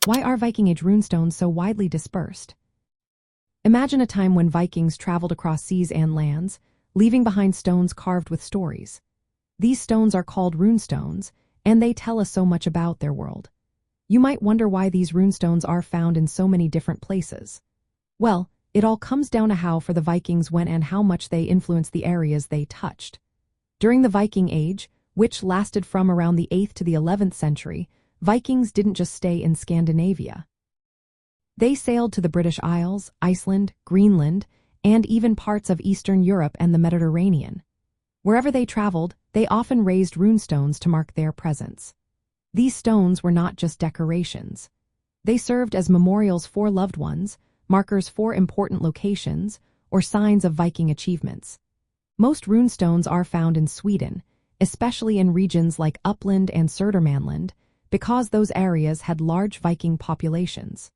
Why are Viking Age runestones so widely dispersed? Imagine a time when Vikings traveled across seas and lands, leaving behind stones carved with stories. These stones are called runestones, and they tell us so much about their world. You might wonder why these runestones are found in so many different places. Well, it all comes down to how far the Vikings went and how much they influenced the areas they touched. During the Viking Age, which lasted from around the 8th to the 11th century, Vikings didn't just stay in Scandinavia. They sailed to the British Isles, Iceland, Greenland, and even parts of Eastern Europe and the Mediterranean. Wherever they traveled, they often raised runestones to mark their presence. These stones were not just decorations. They served as memorials for loved ones, markers for important locations, or signs of Viking achievements. Most runestones are found in Sweden, especially in regions like Uppland and Södermanland, because those areas had large Viking populations.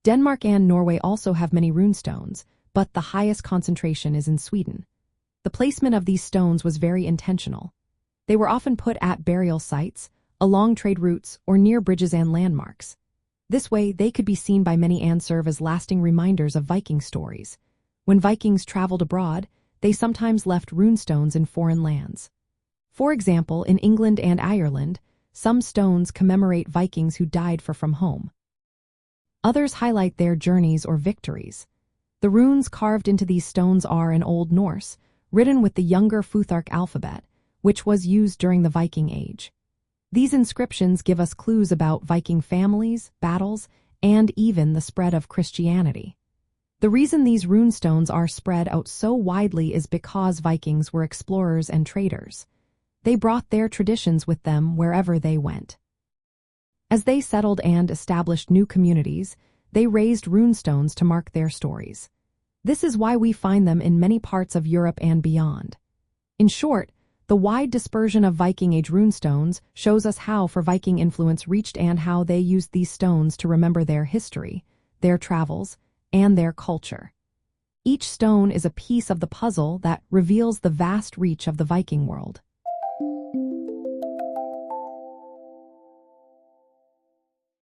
Denmark and Norway also have many runestones, but the highest concentration is in Sweden. The placement of these stones was very intentional. They were often put at burial sites, along trade routes, or near bridges and landmarks. This way, they could be seen by many and serve as lasting reminders of Viking stories. When Vikings traveled abroad, they sometimes left runestones in foreign lands. For example, in England and Ireland, some stones commemorate Vikings who died from home. Others highlight their journeys or victories. The runes carved into these stones are in Old Norse, written with the younger Futhark alphabet, which was used during the Viking Age. These inscriptions give us clues about Viking families, battles, and even the spread of Christianity. The reason these runestones are spread out so widely is because Vikings were explorers and traders. They brought their traditions with them wherever they went. As they settled and established new communities, they raised runestones to mark their stories. This is why we find them in many parts of Europe and beyond. In short, the wide dispersion of Viking Age runestones shows us how far Viking influence reached and how they used these stones to remember their history, their travels, and their culture. Each stone is a piece of the puzzle that reveals the vast reach of the Viking world.